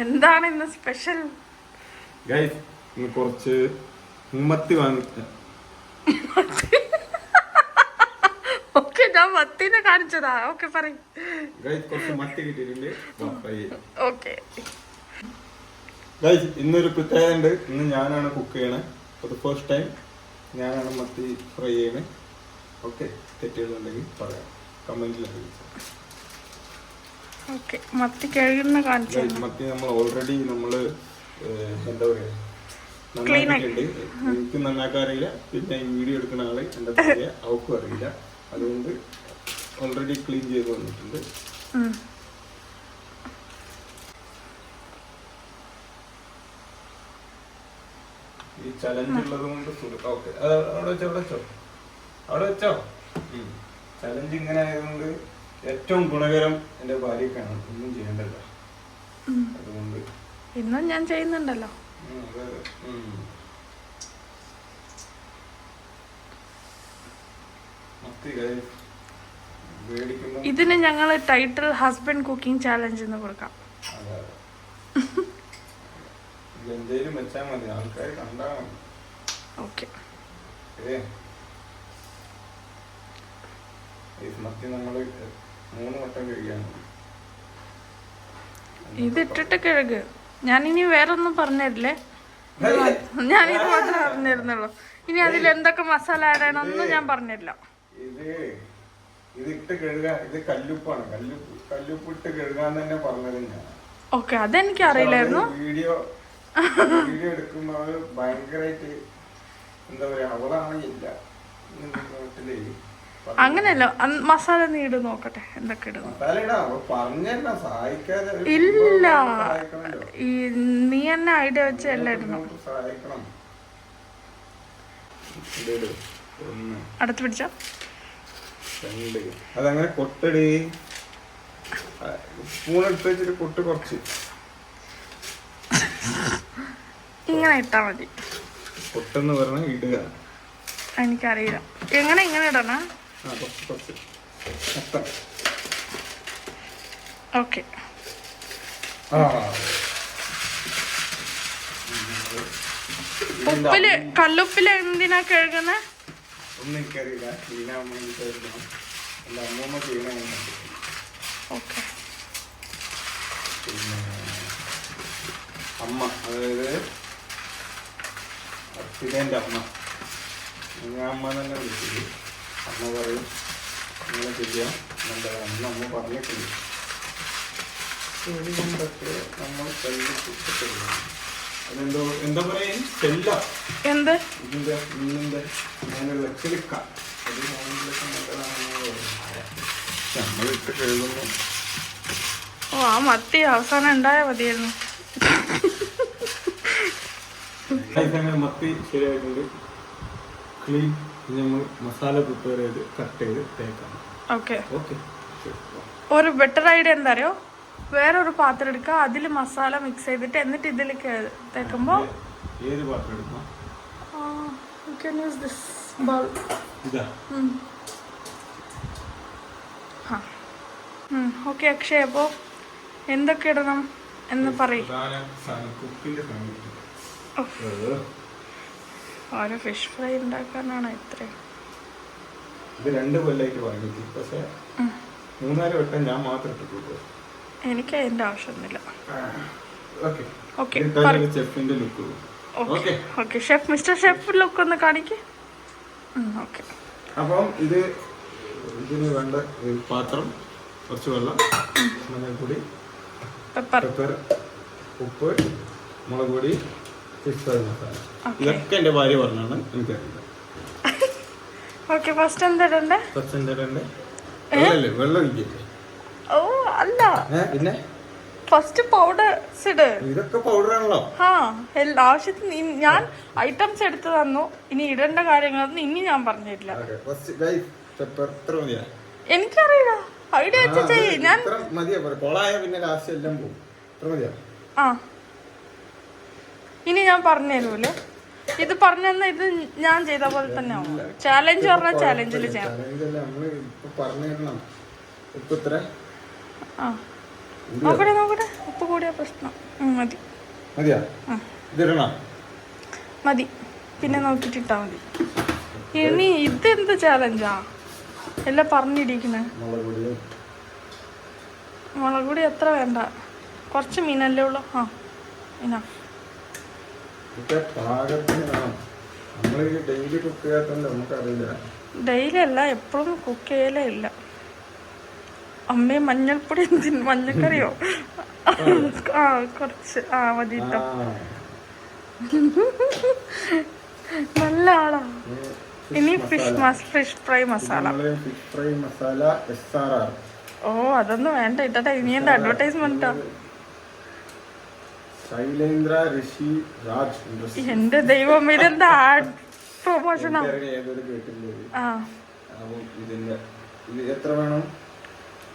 എന്താണ് ഇന്ന് special? Guys കുറച്ച് മത്തി വാങ്ങിച്ച. ഓക്കെ, ഞാൻ മത്തിനെ കാണിച്ചതാ. ഓക്കെ പറയും. ഗൈസ് കുറച്ച് മത്തി കിട്ടിയിട്ടുണ്ട്. ഓക്കെ ഗൈസ് ഇന്നൊരു പ്രത്യേകത ഉണ്ട്. ഇന്ന് ഞാനാണ് കുക്ക് ചെയ്യണേ. ഫോർ ദ ഫസ്റ്റ് ടൈം ഞാനാണ് മത്തി ഫ്രൈ ചെയ്യണേ. ഓക്കെ, തെറ്റുകളുണ്ടെങ്കിൽ പറയാം, കമന്റിൽ അറിയിച്ചു. ഓക്കെ, മത്തി കഴുകുന്ന കാണിച്ചു. മത്തി നമ്മൾ ഓൾറെഡി എന്താ പറയാ നന്നാക്കിയിട്ടുണ്ട്. എനിക്ക് നന്നാക്കാൻ അറിയില്ല, പിന്നെ ഈ വീഡിയോ എടുക്കുന്ന ആള് എന്താ പറയാ അവക്കും അറിയില്ല. അതുകൊണ്ട് ഓൾറെഡി ക്ലീൻ ചെയ്ത് വന്നിട്ടുണ്ട്. ഈ ചലഞ്ച് ഉള്ളത് കൊണ്ട് ഓക്കെ, അവിടെ വെച്ചോ. ചലഞ്ച് ഇങ്ങനെ ആയതുകൊണ്ട് ഏറ്റവും ഗുണകരം എന്റെ ഭാര്യക്കാണ്. ഒന്നും ചെയ്യണ്ടല്ലോ, അതുകൊണ്ട് ഇന്നും ഞാൻ ചെയ്യുന്നുണ്ടല്ലോ. ഇതിന് ഞങ്ങൾ ടൈറ്റിൽ ഹസ്ബൻഡ് കുക്കിംഗ് ചാലഞ്ച് എന്ന് കൊടുക്കാം. എന്തേലും വെച്ചാൽ മതി, ആൾക്കാർ കണ്ടാ മതി. ഓക്കെ, മത്തി നമ്മള് 3 വട്ടം കഴിയാണ്. ഇതിട്ടിട്ട് കഴുക്. ഞാനിനി വേറൊന്നും പറഞ്ഞില്ലേ, ഞാൻ ഇത് മാത്രമേ പറഞ്ഞിരുന്നുള്ളൂ. ഇനി അതിൽ എന്തൊക്കെ മസാല ആഡ് ചെയ്യണമെന്ന് ഞാൻ പറഞ്ഞില്ല. ഇത് ഇട്ട് കഴുകാ, ഇത് കല്ലുപ്പാണ്. കല്ലുപ്പിട്ട് കഴുകാന്ന് തന്നെ പറഞ്ഞത് ഞാൻ. ഓക്കെ, അതെനിക്ക് അറിയില്ലായിരുന്നു. വീഡിയോ എടുക്കുമ്പോ ഭയങ്കരമായിട്ട് എന്താ പറയാ, അവളാണ് ഇല്ല അങ്ങനെയല്ല. മസാല നീ ഇട്, നോക്കട്ടെ എന്തൊക്കെ ഇടുന്നു. ഇല്ല, ഈ നീ തന്നെ ഐഡിയ വെച്ച് എല്ലാം ഇടണം. അടുത്ത് പിടിച്ച അതങ്ങനെ കൊട്ടടി. സ്പൂണെടുത്ത് വെച്ചിട്ട് കൊട്ട് കുറച്ച് ഇങ്ങനെ ഇട്ടാ മതി. കൊട്ടെന്ന് പറഞ്ഞ ഇടുക. എനിക്കറിയില്ല എങ്ങനെ ഇടണ. ഓക്കെ, കല്ലുപ്പില് എന്തിനാ കഴുകുന്ന? ഒന്നും എനിക്കറിയില്ല. എന്റെ അമ്മൂമ്മ ചെയ്യണ. ഓക്കെ, പിന്നെ അമ്മ, അതായത് അച്ഛൻ്റെ അമ്മ, ഞാൻ അമ്മ തന്നെ വിളിച്ചത്. അമ്മ പറയും ഇങ്ങനെ ചെയ്യാം നല്ലതാണ്. അമ്മ പറഞ്ഞിട്ടുണ്ട്. കൊണ്ടൊക്കെ നമ്മൾ അതെന്തോ എന്താ പറയാ, ചെല്ല എന്ത് ഇതിന്റെ മീനിന്റെ അങ്ങനെയുള്ള ചെലുക്ക, അത് നല്ലതാണെന്ന് നമ്മൾ ഇട്ട് കഴുകുന്നു. ഓ, ആ മത്തി അവസാനം ഉണ്ടായാ മതിയായിരുന്നു. അങ്ങനെ മത്തി ശരിയായിട്ടുണ്ട്, ക്ലീൻ. നമ്മൾ മസാല പ്രിപ്പയർ ചെയ്ത് കട്ട് ചെയ്ത് തേക്കാം. ഓക്കെ, ഒരു ബെറ്റർ ഐഡിയ എന്താ അറിയോ, വേറൊരു പാത്രം എടുക്കുക, അതിൽ മസാല മിക്സ് ചെയ്തിട്ട് എന്നിട്ട് ഇതിൽ തേക്കുമ്പോ ഏത് പാത്രം എടുക്കാം? you can use this bowl. Okay Akshay, അപ്പോ എന്തൊക്കെ ഇടണം എന്ന് പറയും. ഒരു ഫിഷ് ഫ്രൈ ഉണ്ടാക്കാനാണ് ഇത്രയും. ഇത് 2 കൊല്ലായിട്ട് വാങ്ങിച്ചു, പക്ഷെ 3-4 വട്ടം ഞാൻ മാത്രം ഇട്ടിട്ടുള്ളൂ. എനിക്ക് അതിന്റെ ആവശ്യമൊന്നുമില്ല. ഷെഫ്, മിസ്റ്റർ ഷെഫ് ലുക്ക് ഒന്ന് കാണിക്ക്. ഓക്കെ, അപ്പം ഇതിന് വേണ്ട പാത്രം, കുറച്ച് വെള്ളം, മഞ്ഞൾപ്പൊടി, പെപ്പർ, ഉപ്പ്, മുളക് പൊടി, ഫിഷ് ഫ്രൈ മസാല. ഇതൊക്കെ എന്റെ ഭാര്യ പറഞ്ഞാണ്, എനിക്കറിയില്ല. ഓക്കെ, ഫസ്റ്റ് എന്താ ഇടണ്ടേ? വെള്ളം ഒഴിക്കില്ലേ? ഓ അല്ല, പിന്നെ ഫസ്റ്റ് പൗഡേഴ്സ് ഇട്. ഇതൊക്കെ പൗഡറാണല്ലോ. ആവശ്യത്തിന് ഞാൻ ഐറ്റംസ് എടുത്തു തന്നു. ഇനി ഇടേണ്ട കാര്യങ്ങളൊന്നും ഇനി ഞാൻ പറഞ്ഞിട്ടില്ല. എനിക്കറിയില്ല, ഐഡിയ വെച്ച് ചെയ്യ്. ഞാൻ ഇനി ഞാൻ പറഞ്ഞു തരൂല്ലേ, ഇത് പറഞ്ഞു തന്ന ഇത് ഞാൻ ചെയ്ത പോലെ തന്നെ ആവും. ചാലഞ്ച് പറഞ്ഞ ചാലഞ്ചിൽ ചെയ്യാം. നോക്കട്ടെ നോക്കട്ടെ, ഉപ്പ് കൂടിയ പ്രശ്നം. മതി മതിയാ? ഇതിടണോ? മതി, പിന്നെ നോക്കിയിട്ട് ഇട്ടാൽ മതി. ഇനി ഇതെന്ത് ചാലഞ്ചാ എല്ലാം പറഞ്ഞിരിക്കണേ? മുളക് പൊടി എത്ര വേണ്ട, കുറച്ച് മീനല്ലേ ഉള്ളു. ആ ഇനാ ഡെയിലി അല്ല, എപ്പോഴും കുക്ക് ചെയ്യലേ ഇല്ല. അമ്മയും മഞ്ഞൾപ്പൊടി എന്തിന്, മഞ്ഞക്കറിയോ? ആ കുറച്ച്, ആ മതി കേട്ടോ. നല്ല ആളാ. ഇനി ഫിഷ് ഫ്രൈ മസാല. ഓ അതൊന്നും വേണ്ട, ഇട്ടട്ടെ. ഇനി എന്താ അഡ്വർടൈസ്മെന്റാ? എന്റെ ദൈവം, ഇതെന്താ ആഡ് പ്രൊമോഷനാ? ആ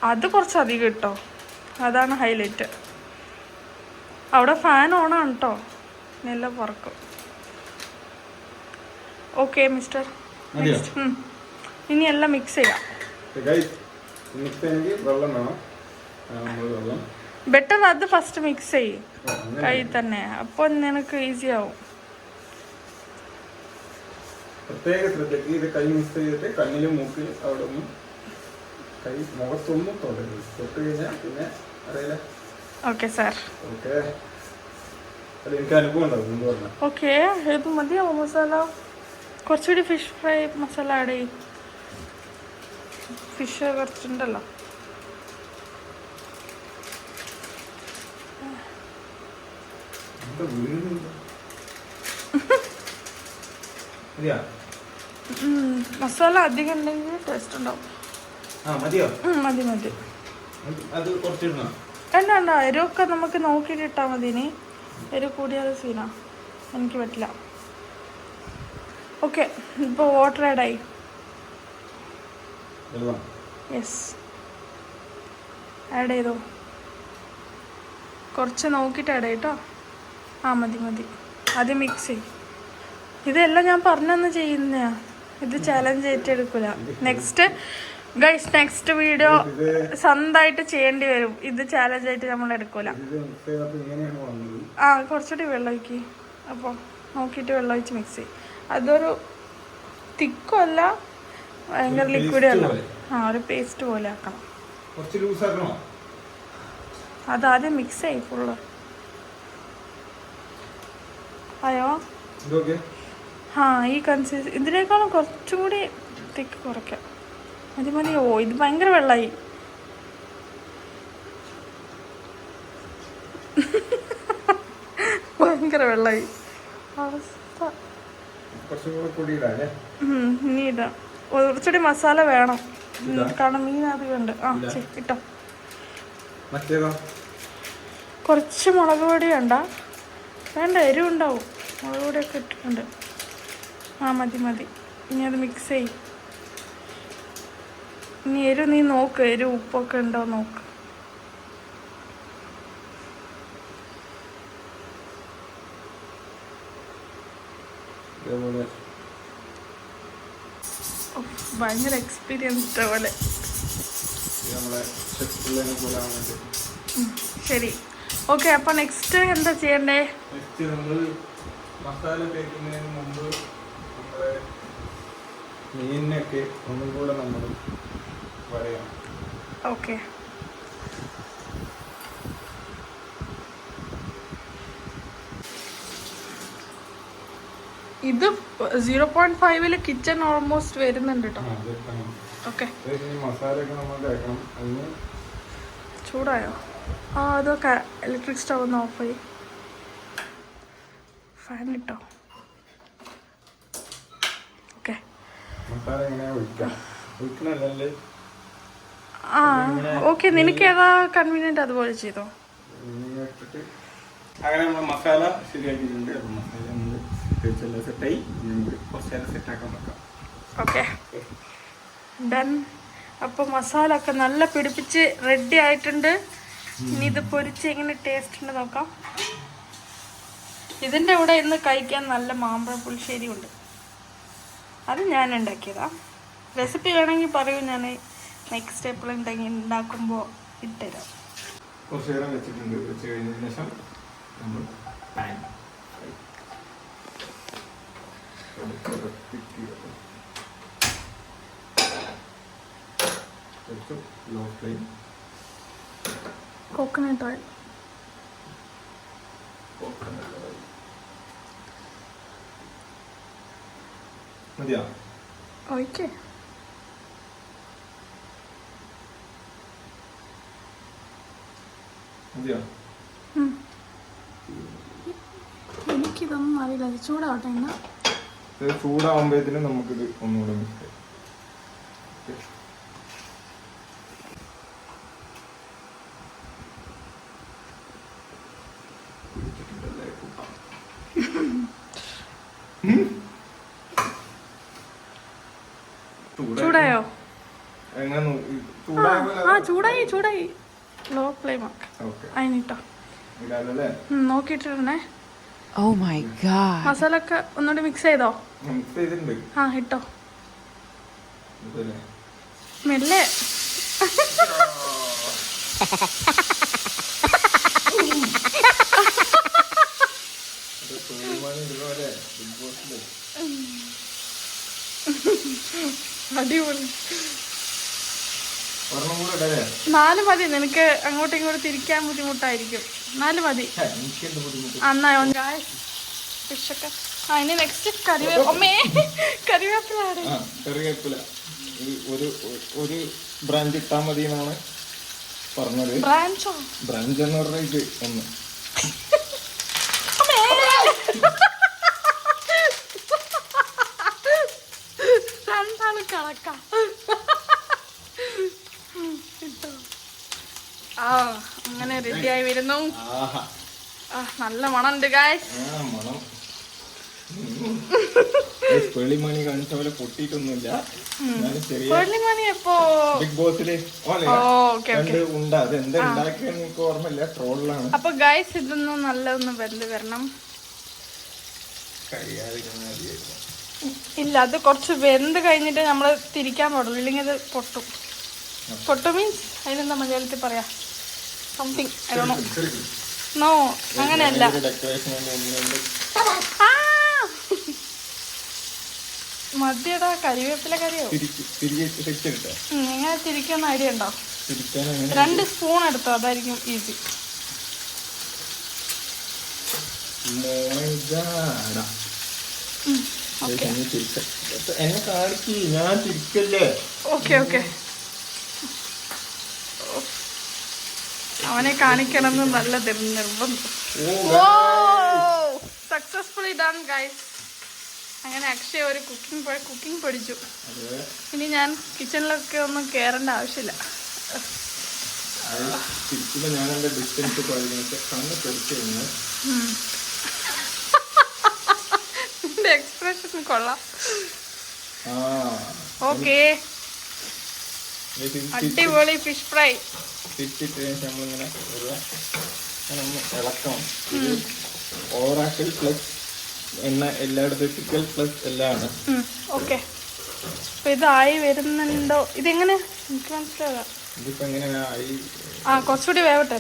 അത് കുറച്ച് അധികം കിട്ടോ, അതാണ് ഹൈലൈറ്റ്. അവിടെ ഫാൻ ഓണാണ് കേട്ടോ, നല്ല പറക്കും. Okay mister. ഇനി എല്ലാം മിക്സ് ചെയ്യാം. ബെറ്റർ അത് ഫസ്റ്റ് മിക്സ് ചെയ്യും കൈ തന്നെ, അപ്പോൾ നിനക്ക് ഈസി ആവും. പ്രത്യേക ശ്രദ്ധയ്ക്ക് ഇത് കൈ മിക്സ് ചെയ്തിട്ട് കണ്ണിലും മൂക്കിൽ അവിടെ ഒന്നും കൈ മുഖത്തൊന്നും തൊടരുത്. തൊട്ട് കഴിഞ്ഞാൽ പിന്നെ അറിയില്ല. Okay sir. ഓക്കെ, അത് എനിക്ക് അനുഭവം ഉണ്ടാവും മുമ്പ് പറഞ്ഞാൽ. ഓക്കെ, ഇത് മതിയാവും മസാല. കുറച്ചുകൂടി ഫിഷ് ഫ്രൈ മസാല ആഡ് ചെയ്യും. ഫിഷ് കുറച്ചുണ്ടല്ലോ. മസാല അധികം ഉണ്ടെങ്കിൽ ടേസ്റ്റ് ഉണ്ടാവും. മതി മതി. വേണ്ട, എരിവൊക്കെ നമുക്ക് നോക്കിയിട്ട് ഇട്ടാൽ മതി. ഇനി എരിവ് കൂടിയാൽ സീനാ, എനിക്ക് പറ്റില്ല. ഓക്കെ, ഇപ്പോൾ വാട്ടർ ആഡായി. യെസ്, ആഡ് ചെയ്തോ. കുറച്ച് നോക്കിയിട്ട് ആഡ് ചെയ്യട്ടോ. ആ മതി മതി. ആദ്യം മിക്സ് ചെയ്യും. ഇതെല്ലാം ഞാൻ പറഞ്ഞൊന്ന് ചെയ്യുന്നതാ, ഇത് ചാലഞ്ച് ഏറ്റെടുക്കില്ല. നെക്സ്റ്റ് വീഡിയോ സ്വന്തമായിട്ട് ചെയ്യേണ്ടി വരും. ഇത് ചാലഞ്ച് ആയിട്ട് നമ്മൾ എടുക്കൂല. ആ കുറച്ചുകൂടി വെള്ളം ഒഴിക്കി. അപ്പോൾ നോക്കിയിട്ട് വെള്ളം ഒഴിച്ച് മിക്സ് ചെയ്യും. അതൊരു തിക്കും അല്ല, ഭയങ്കര ലിക്വിഡും അല്ല. ആ ഒരു പേസ്റ്റ് പോലെ ആക്കണം. അതാദ്യം മിക്സ് ചെയ്യും ഫുള്ള്. അയ്യോ ആ ഈ കൺസിസ്റ്റൻസി ഇതിനേക്കാളും കുറച്ചും കൂടി തിക്ക് കുറയ്ക്കാം. മതി മതി. ഓ ഇത് ഭയങ്കര വെള്ളമായി. ഭയങ്കര വെള്ളമായി അവസ്ഥ. ഇനി ഇടാം. കുറച്ചുകൂടി മസാല വേണം, കാരണം മീൻ അധികം ഉണ്ട്. ആ ഇട്ടോ. കുറച്ച് മുളക് പൊടി വേണ്ട, എരിവുണ്ടാവും. മുളക് പൊടിയൊക്കെ ഇട്ടിട്ടുണ്ട്. ആ മതി മതി. ഇനി അത് മിക്സ് ചെയ്യും. ഇനി എരിവ് നീ നോക്ക്, എരിവ് ഉപ്പൊക്കെ ഉണ്ടോ നോക്ക്. ഭയങ്കര എക്സ്പീരിയൻസ്ഡ് പോലെ. ശരി, ഓക്കെ. അപ്പോൾ നെക്സ്റ്റ് എന്താ ചെയ്യണ്ടേ? മസാല തേക്കുന്നതിന് മുമ്പ് നമ്മുടെ മീനിനൊക്കെ ഒന്നും കൂടെ നമ്മൾ വരയാം. ഓക്കെ, ഇത് 0.5 കിച്ചൺ ഓൾമോസ്റ്റ് വരുന്നുണ്ട് കേട്ടോ. ഓക്കെ, മസാലയൊക്കെ നമ്മൾ തേക്കണം. അതിന് ചൂടായോ? ആ അതൊക്കെ ഇലക്ട്രിക് സ്റ്റവ് ഒന്ന് ഓഫ് ചെയ്യും. ഫാൻ ഇട്ടോ. ഓക്കെ, മസാല എങ്ങനെയാ ഒഴിക്കണല്ലേ? ആ ഓക്കെ, നിനക്ക് ഏതാ കൺവീനിയൻറ്റ് അതുപോലെ ചെയ്തോ. അങ്ങനെ നമ്മൾ മസാല ശരിയാക്കിയിട്ടുണ്ട്. അപ്പം മസാല നമ്മൾ തേച്ചെല്ലാം സെറ്റായി. കുറച്ച് നേരം സെറ്റാക്കാൻ വെക്കാം. Okay done. അപ്പോൾ മസാല ഒക്കെ നല്ല പിടിപ്പിച്ച് റെഡി ആയിട്ടുണ്ട്. ഇനി ഇത് പൊരിച്ച് എങ്ങനെ ടേസ്റ്റ് ഉണ്ട് നോക്കാം. ഇതിൻ്റെ കൂടെ ഇന്ന് കഴിക്കാൻ നല്ല മാമ്പഴ പുളിശ്ശേരി ഉണ്ട്. അത് ഞാൻ ഉണ്ടാക്കിയതാ. റെസിപ്പി വേണമെങ്കിൽ പറയൂ, ഞാൻ നെക്സ്റ്റ് എപ്പോഴും ഉണ്ടാക്കുമ്പോൾ ഇട്ടുതരാം. കുറച്ച് നേരം വെച്ചിട്ടുണ്ട്. വെച്ച് കഴിഞ്ഞതിന് ശേഷം നമ്മൾ pan low flame. Coconut oil. മതിയാ? ഓക്കെ. മതിയാ? എനിക്കിതൊന്നും അറിയില്ല. അത് ചൂടാവട്ടെ. എന്നാ ഇത് ചൂടാവുമ്പോഴത്തേനും നമുക്കിത് ഒന്നുകൂടെ മിക്സ് ചെയ്യാം. ചൂടായോ? എങ്ങനെ ചൂടായി ചൂടായി. ലോ ഫ്ലെയിം ആക്ക. അതിനിട്ടോ നോക്കിയിട്ടിരുന്നേ. Oh my god. മസാല ഒക്കെ ഒന്നുകൂടി മിക്സ് ചെയ്തോ? മിക്സ് ചെയ്തിട്ടുണ്ട്. ഇട്ടോ മെല്ലെ. അടിപൊളി. 4 മതി. നിനക്ക് അങ്ങോട്ടും ഇങ്ങോട്ടും തിരിക്കാൻ ബുദ്ധിമുട്ടായിരിക്കും. 4 മതി. ഫിഷൊക്കെ. ഇനി നെക്സ്റ്റ് കറിവേപ്പിലാണ്. കറിവേപ്പില ഒരു ബ്രാഞ്ച് ഇട്ടാ മതി എന്നാണ് പറഞ്ഞത്. ബ്രാഞ്ചോ? ബ്രാഞ്ച് എന്ന് പറഞ്ഞ ഇത് ഒന്ന്. രണ്ടാണ് കണക്കാ. അങ്ങനെ റെഡിയായി വരുന്നു. നല്ല മണമുണ്ട് ഗായ്സ്. പെളിമണി കാണിച്ച പോലെ പൊട്ടിയിട്ടൊന്നുമില്ല. പെളിമണി എപ്പോ ബിഗ് ബോസില് ഉണ്ട്. അത് എന്താ ഉണ്ടാക്കിയെന്ന് എനിക്ക് ഓർമ്മയില്ല. ട്രോളിലാണ്. അപ്പൊ ഗായ്സ് ഇതൊന്നും നല്ലൊന്ന് വെന്ത് വരണം. ഇല്ല, അത് കുറച്ച് വെന്ത് കഴിഞ്ഞിട്ട് നമ്മള് തിരിക്കാൻ പാടുള്ളൂ. ഇല്ലെങ്കിൽ അത് പൊട്ടും. പൊട്ടും മീൻസ് അതിനെന്താ മലയാളത്തിൽ പറയാ? Something I don't know. No, അങ്ങനെയല്ല. മതിയടാ, കരിവേപ്പില കറിയോ? എങ്ങനെ തിരിക്കുന്ന ഐഡിയ ഉണ്ടോ? 2 സ്പൂൺ എടുത്തോ, അതായിരിക്കും ഈസി. എന്നെ കാണിക്ക്, ഞാൻ തിരിക്കല്ലേ. Okay okay. അവനെ കാണിക്കണം എന്ന് നല്ല നിർബന്ധം. Successfully done guys. അങ്ങനെ അക്ഷയ ഒരു കുക്കിംഗ് പഠിച്ചു. ഇനി ഞാൻ കിച്ചണിലൊക്കെ ഒന്നും കേറേണ്ട ആവശ്യമില്ല. നിന്റെ എക്സ്പ്രഷൻ കൊള്ളാം. ഓക്കെ, അടിപൊളി ഫിഷ് ഫ്രൈ. നമ്മളിങ്ങനെ ഇളക്കണം. ഓവറാക്കൽ പ്ലസ് എണ്ണ എല്ലായിടത്തും ചിക്കൽ പ്ലസ് എല്ലാം ആണ്. ഓക്കെ, അപ്പൊ ഇതായി വരുന്നുണ്ടോ? ഇതെങ്ങനെ എനിക്ക് മനസ്സിലാകാം. ഇതിപ്പോ എങ്ങനെയാ? കുറച്ചുകൂടി വേവട്ടെ.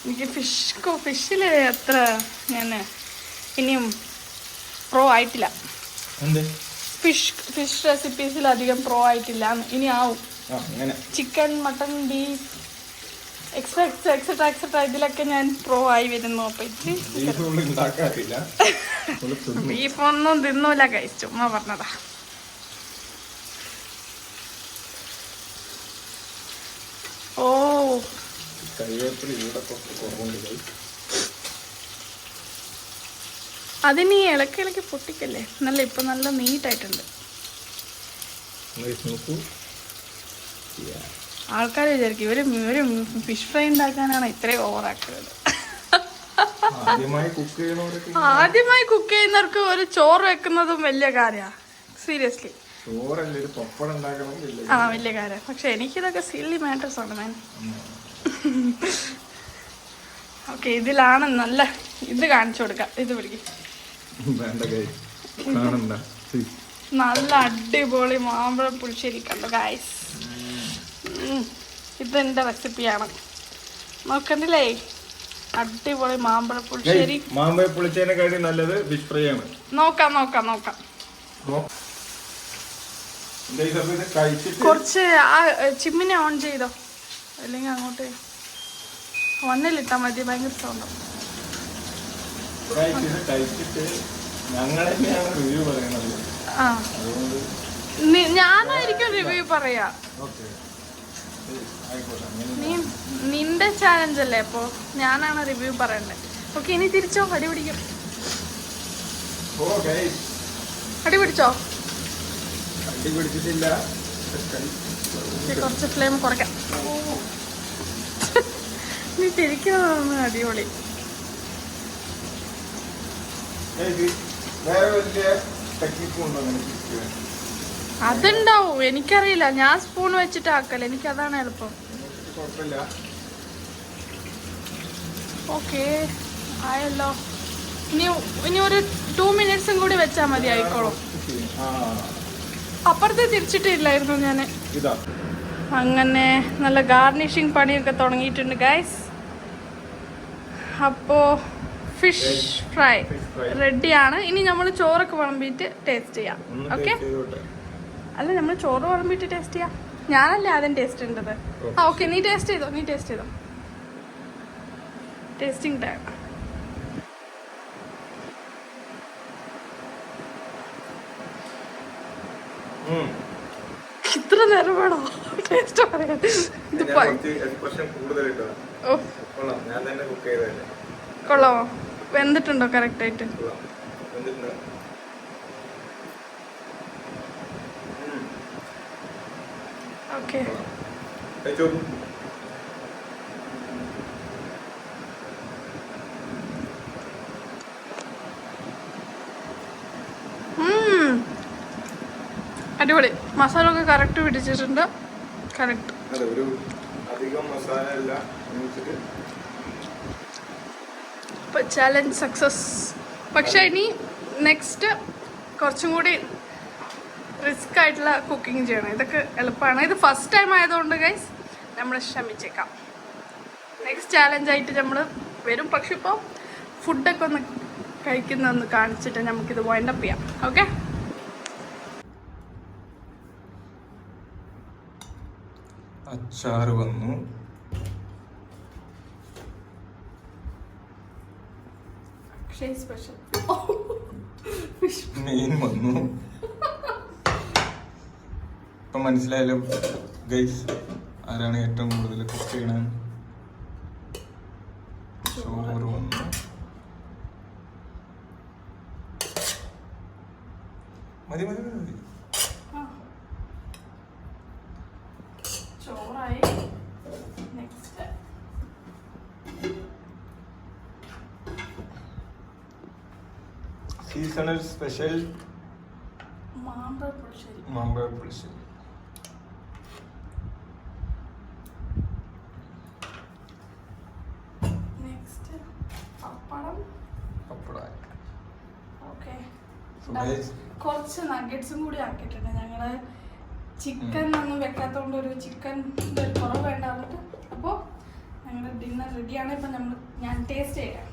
എനിക്ക് ഫിഷില് അത്ര ഞാൻ ഇനിയും പ്രോ ആയിട്ടില്ല. ഫിഷ് റെസിപ്പീസിൽ അധികം പ്രോ ആയിട്ടില്ല. ഇനി ആവും. ചിക്കൻ, മട്ടൺ, ബീഫ് എക്സെട്രാ ഇതിലൊക്കെ ഞാൻ പ്രോ ആയി വരുന്നു. അപ്പൊ ബീഫൊന്നും തിന്നൂല ഗൈസ്, ചുമ്മാ പറഞ്ഞതാ. ഓ, അതിന് ഈ ഇളക്കി പൊട്ടിക്കല്ലേ. നല്ല ഇപ്പൊ നല്ല നീറ്റായിട്ടുണ്ട്. ആൾക്കാർ വിചാരിക്കും ഇവര് ഫിഷ് ഫ്രൈ ഉണ്ടാക്കാനാണ് ഇത്രയും ഓവറാക്കുന്നത്. ആദ്യമായി കുക്ക് ചെയ്യുന്നവർക്ക് ഒരു ചോറ് വെക്കുന്നതും വലിയ കാര്യമാണ്. സീരിയസ്ലി വലിയ കാര്യം. പക്ഷെ എനിക്കിതൊക്കെ സില്ലി മാറ്റേഴ്സ് ആണ് മാൻ. ഓക്കെ, ഇതിലാണ് നല്ല ഇത് കാണിച്ചു കൊടുക്കാം. ഇത് പിടിക്കും. നല്ല അടിപൊളി മാമ്പഴം പുളിശ്ശേരി കണ്ടോ ഗായ്സ്. ഇതെന്റെ റെസിപ്പിയാണ്, നോക്കണ്ടില്ലേ? അടിപൊളി മാമ്പഴ പുളിശ്ശേരി. മാമ്പഴ പുളിശ്ശേരിനെക്കാട്ടി നല്ലത് ഫിഷ് ഫ്രൈ ആണ്. നോക്കാം. കുറച്ച് ആ ചിമ്മിനെ ഓൺ ചെയ്തോ, അല്ലെങ്കിൽ അങ്ങോട്ട് വണ്ണിലിട്ടാ മതി, ഭയങ്കര സൗണ്ട്. ആ, ഞാനായിരിക്കും റിവ്യൂ പറയാ. നിന്റെ ചാലഞ്ച് അല്ലേ, അപ്പൊ ഞാനാണ് റിവ്യൂ പറയണ്ടേ. ഓക്കെ, ഇനി തിരിച്ചോ, അടി പിടിക്കും. അടി പിടിച്ചോ? കുറച്ച് ഫ്ലെയിം കുറയ്ക്കാം. നീ തിരിക്കുന്നതാണ് അടിപൊളി. അതുണ്ടാവും, എനിക്കറിയില്ല. ഞാൻ സ്പൂൺ വെച്ചിട്ട് ആക്കല, എനിക്കതാണ് എളുപ്പം. ഓക്കെ, ആയല്ലോ. ഇനി ഒരു 2 മിനിറ്റ്സും കൂടി വെച്ചാൽ മതി, ആയിക്കോളും. അപ്പുറത്തെ തിരിച്ചിട്ടില്ലായിരുന്നു ഞാൻ. അങ്ങനെ നല്ല ഗാർണിഷിങ് പണിയൊക്കെ തുടങ്ങിയിട്ടുണ്ട് ഗൈസ്. അപ്പോൾ ഫിഷ് ഫ്രൈ റെഡിയാണ്. ഇനി നമ്മൾ ചോറൊക്കെ വിളമ്പിയിട്ട് ടേസ്റ്റ് ചെയ്യാം. ഓക്കെ, അല്ല, നമ്മൾ ചോറ് വിളമ്പിയിട്ട് ടേസ്റ്റ് ചെയ്യാം. ഞാനല്ലേ ആദ്യം ടേസ്റ്റ് ചെയ്യേണ്ടത്. ആ, ഓക്കെ, നീ ടേസ്റ്റ് ചെയ്തോ. Tasting time. ഇത്ര നേരം വേണോ ടേസ്റ്റ് പറയാൻ? കൊള്ളാമോ? വെന്തിട്ടുണ്ടോ കറക്റ്റ് ആയിട്ട്? ഓക്കെ, അടിപൊളി. മസാല ഒക്കെ കറക്റ്റ് പിടിച്ചിട്ടുണ്ട്. കറക്റ്റ്. ഇപ്പൊ ചാലഞ്ച് സക്സസ്. പക്ഷെ ഇനി നെക്സ്റ്റ് കുറച്ചും കൂടി റിസ്ക് ആയിട്ടുള്ള കുക്കിംഗ് ചെയ്യണം. ഇതൊക്കെ എളുപ്പമാണ്. ഇത് ഫസ്റ്റ് ടൈം ആയതുകൊണ്ട് ഗൈസ് നമ്മൾ ശ്രമിച്ചേക്കാം. നെക്സ്റ്റ് ചാലഞ്ചായിട്ട് നമ്മൾ വരും. പക്ഷെ ഇപ്പോൾ ഫുഡൊക്കെ ഒന്ന് കഴിക്കുന്നൊന്ന് കാണിച്ചിട്ട് നമുക്കിത് വൈൻഡപ്പ് ചെയ്യാം. ഓക്കെ, അച്ചാറ് വന്നു. സ്പെഷ്യൽ മീൻ വന്നു. ഇപ്പം മനസ്സിലായാലോ ഗൈസ് ആരാണ് ഏറ്റവും കൂടുതൽ കുക്ക് ചെയ്യണത്. ചോറ് വന്നു. മതി. ചോറായി. നെക്സ്റ്റ് സീസണൽ സ്പെഷ്യൽ മാമ്പഴ പുളിശ്ശേരി. നെക്സ്റ്റ് പപ്പടം. ഓക്കെ, കുറച്ച് നഗറ്റ്സും കൂടി ആക്കിയിട്ടുണ്ട്. ഞങ്ങള് ചിക്കൻ ഒന്നും വെക്കാത്തതുകൊണ്ട് ഒരു ചിക്കൻ കുറവ് വേണ്ട പറഞ്ഞിട്ട്. അപ്പോൾ ഞങ്ങളുടെ ഡിന്നർ റെഡിയാണ്. ഇപ്പം ഞാൻ ടേസ്റ്റ് ചെയ്യാം.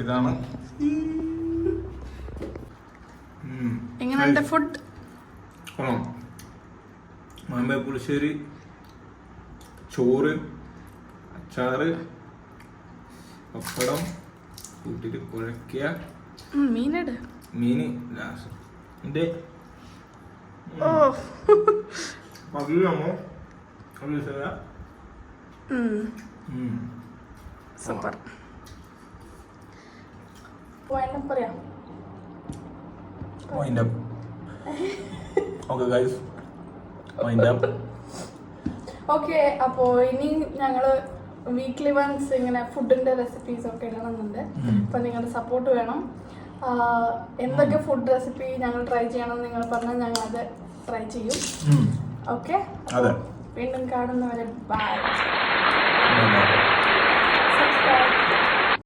ഇതാണ് എങ്ങനെയുണ്ട് ഫുഡ്? മാമ്പഴ പുളിശ്ശേരി, ചോറ്, അച്ചാറ്, പപ്പടം കൂട്ടിട്ട് കുഴക്കുക. മീന് last. Super. Wind up. Okay guys, wind up. Okay, അപ്പോൾ ഇനി ഞങ്ങൾ വീക്ക്ലി വൺസ് ഇങ്ങനെ ഫുഡിൻ്റെ റെസിപ്പീസ് ഒക്കെ ഇടണമെന്നുണ്ട്. അപ്പോൾ നിങ്ങളുടെ സപ്പോർട്ട് വേണം. എന്തൊക്കെ ഫുഡ് റെസിപ്പി ഞങ്ങൾ ട്രൈ ചെയ്യണമെന്ന് നിങ്ങൾ പറഞ്ഞാൽ ഞങ്ങൾ അത് ട്രൈ ചെയ്യും. ഓക്കെ, വീണ്ടും കാണുന്നവരെ ബൈ.